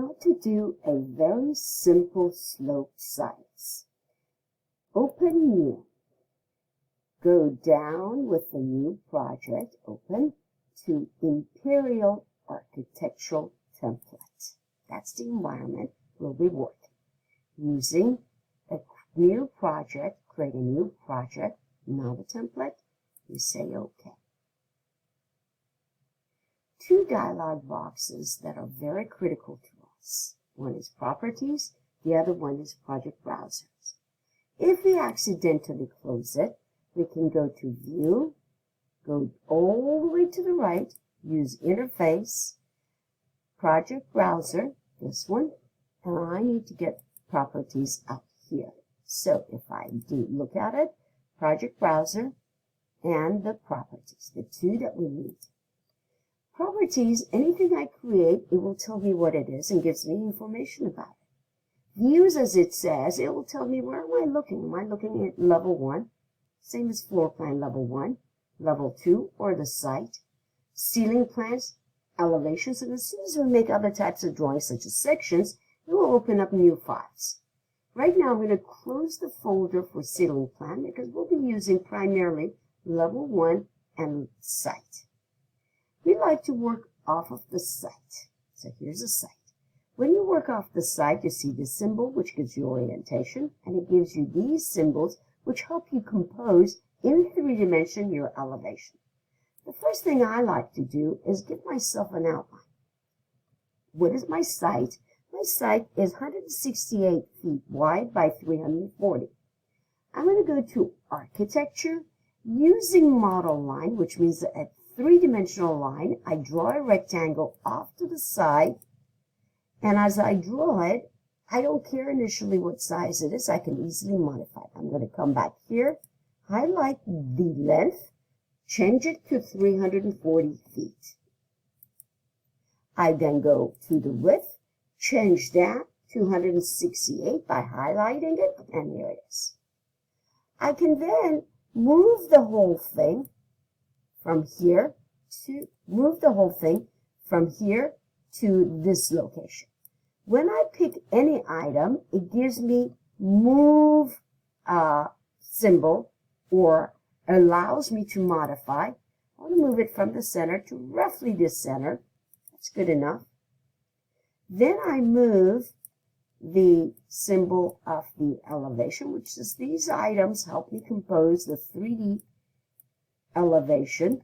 how to do a very simple slope sides. Open new. Go down with the new project, open, to Imperial Architectural Template. That's the environment we'll be working. Using a new project, create a new project, not a template, you say OK. Two dialog boxes that are very critical to us. One is Properties, the other one is Project Browsers. If we accidentally close it, we can go to View, go all the way to the right, use Interface, Project Browser, this one, and I need to get Properties up here. So if I do look at it, Project Browser and the Properties, the two that we need. Properties, anything I create, it will tell me what it is and gives me information about it. Views, as it says, it will tell me where am I looking. Am I looking at level 1? Same as floor plan level 1, level 2, or the site. Ceiling plans, elevations, and as soon as we make other types of drawings, such as sections, it will open up new files. Right now, I'm going to close the folder for ceiling plan because we'll be using primarily level 1 and site. We like to work off of the site. So here's a site. When you work off the site, you see the symbol, which gives you orientation, and it gives you these symbols, which help you compose in 3 dimension your elevation. The first thing I like to do is give myself an outline. What is my site? My site is 168 feet wide by 340. I'm going to go to Architecture, using Model Line, which means that at 3-dimensional line, I draw a rectangle off to the side, and as I draw it, I don't care initially what size it is. I can easily modify it. I'm going to come back here, highlight the length, change it to 340 feet. I then go to the width, change that to 168 by highlighting it, and here it is. I can then move the whole thing from here to this location. When I pick any item, it gives me move symbol or allows me to modify. I want to move it from the center to roughly the center. That's good enough. Then I move the symbol of the elevation, which is these items help me compose the 3D elevation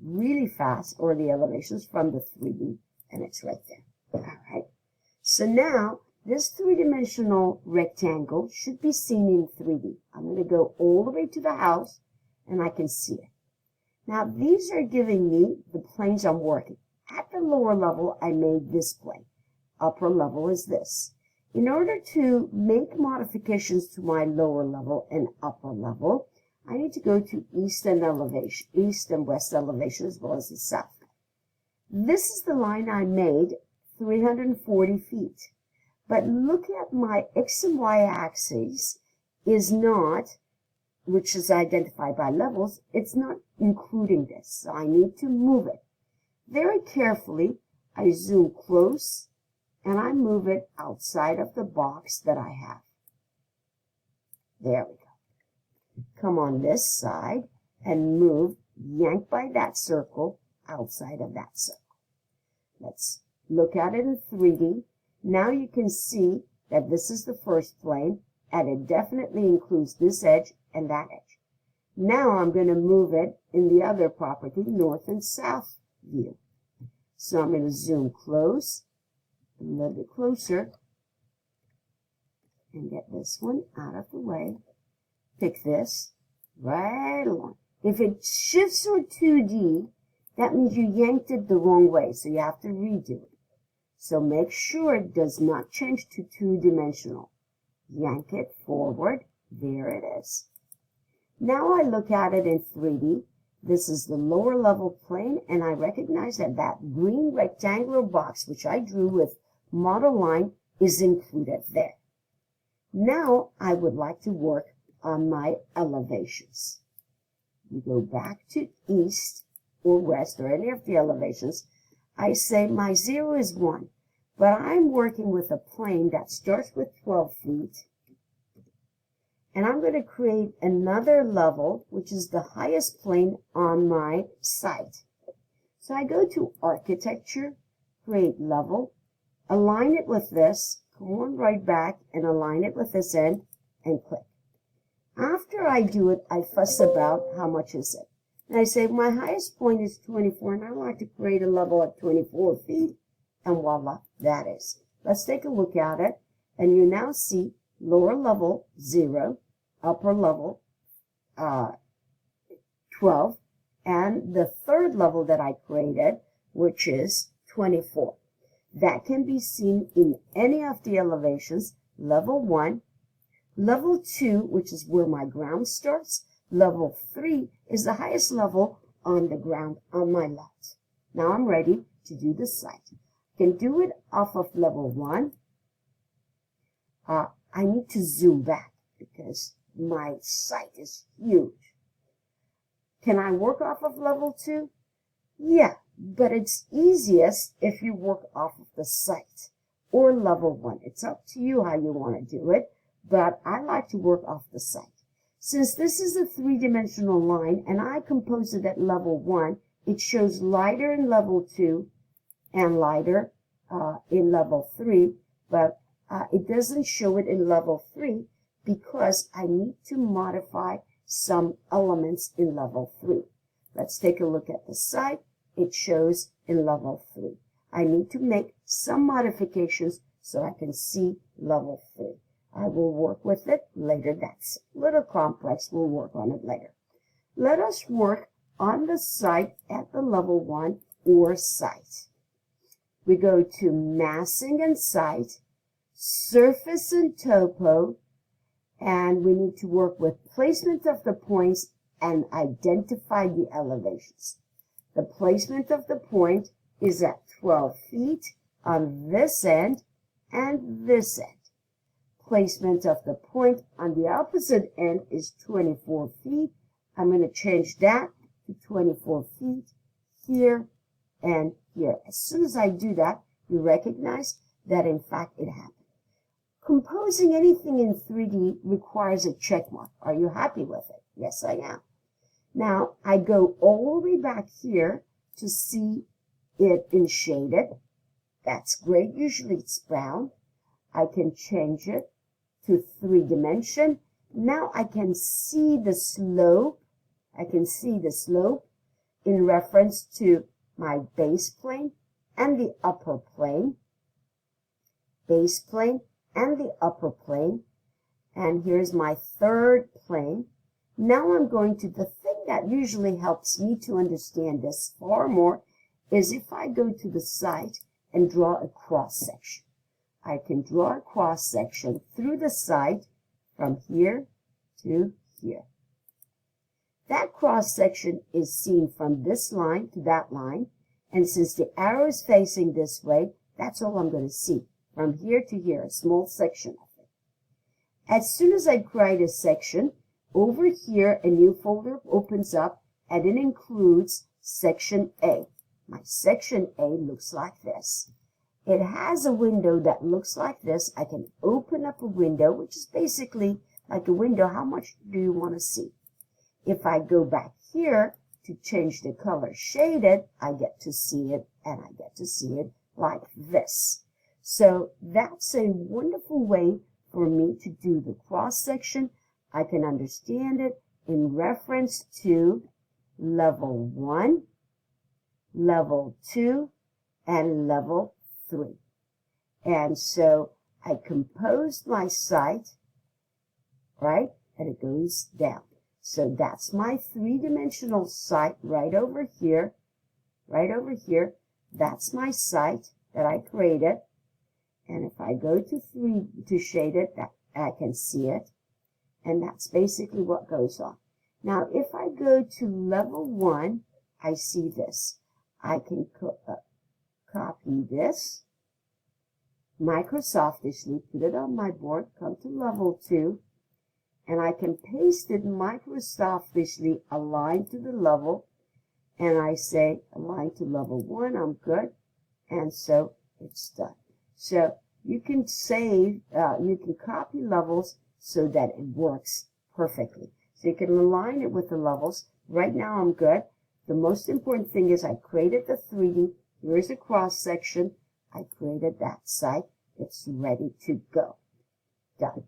really fast, or the elevations from the 3D, and it's right there. All right. So now this 3-dimensional rectangle should be seen in 3D. I'm going to go all the way to the house, and I can see it. Now these are giving me the planes I'm working. At the lower level, I made this plane. Upper level is this. In order to make modifications to my lower level and upper level, I need to go to east and west elevation, as well as the south. This is the line I made, 340 feet. But look at my X and Y axis is not, which is identified by levels, it's not including this. So I need to move it. Very carefully, I zoom close, and I move it outside of the box that I have. There we go. Come on this side and move, yank by that circle, outside of that circle. Let's look at it in 3D. Now you can see that this is the first plane, and it definitely includes this edge and that edge. Now I'm going to move it in the other property, north and south view. So I'm going to zoom close, a little bit closer, and get this one out of the way. Pick this right along. If it shifts or 2D, that means you yanked it the wrong way, so you have to redo it. So make sure it does not change to 2-dimensional. Yank it forward. There it is. Now I look at it in 3D. This is the lower level plane, and I recognize that that green rectangular box, which I drew with Model Line, is included there. Now I would like to work on my elevations. You go back to east or west or any of the elevations. I say my 0 is 1. but I'm working with a plane that starts with 12 feet. And I'm going to create another level, which is the highest plane on my site. So I go to Architecture, Create Level, align it with this, come on right back and align it with this end, and click. After I do it, I fuss about how much is it. And I say my highest point is 24, and I like to create a level at 24 feet, and voila, that is. Let's take a look at it, and you now see lower level 0, upper level 12, and the third level that I created, which is 24. That can be seen in any of the elevations, level 1, level 2, which is where my ground starts, level 3 is the highest level on the ground on my left. Now I'm ready to do the site. I can do it off of level 1. I need to zoom back because my site is huge. Can I work off of level 2? Yeah, but it's easiest if you work off of the site or level 1. It's up to you how you want to do it, but I like to work off the site. Since this is a three-dimensional line and I composed it at level 1, it shows lighter in level 2 and lighter in level 3, but it doesn't show it in level 3 because I need to modify some elements in level 3. Let's take a look at the site. It shows in level 3. I need to make some modifications so I can see level 3. I will work with it later. That's a little complex. We'll work on it later. Let us work on the site at the level 1 or site. We go to Massing and Site, Surface and Topo, and we need to work with placement of the points and identify the elevations. The placement of the point is at 12 feet on this end and this end. Placement of the point on the opposite end is 24 feet. I'm going to change that to 24 feet here and here. As soon as I do that, you recognize that in fact it happened. Composing anything in 3D requires a check mark. Are you happy with it? Yes, I am. Now, I go all the way back here to see it in shaded. That's great. Usually it's brown. I can change it to 3-dimension. Now I can see the slope. I can see the slope in reference to my base plane and the upper plane. Base plane and the upper plane. And here's my third plane. Now I'm going to, the thing that usually helps me to understand this far more is if I go to the site and draw a cross section. I can draw a cross section through the site from here to here. That cross section is seen from this line to that line, and since the arrow is facing this way, that's all I'm going to see. From here to here, a small section of it. As soon as I create a section, over here a new folder opens up and it includes section A. My section A looks like this. It has a window that looks like this. I can open up a window, which is basically like a window. How much do you want to see? If I go back here to change the color shaded, I get to see it, and I get to see it like this. So that's a wonderful way for me to do the cross section. I can understand it in reference to level 1, level 2, and level 3. And so I composed my site, right? And it goes down. So that's my three-dimensional site right over here. Right over here. That's my site that I created. And if I go to shade it, I can see it. And that's basically what goes on. Now, if I go to level 1, I see this. I can copy this, Microsoftishly, put it on my board, come to level 2, and I can paste it Microsoftishly aligned to the level, and I say align to level 1, I'm good, and so it's done. So you can save, you can copy levels so that it works perfectly. So you can align it with the levels. Right now I'm good. The most important thing is I created the 3D. Here's a cross section. I created that site. It's ready to go. Done.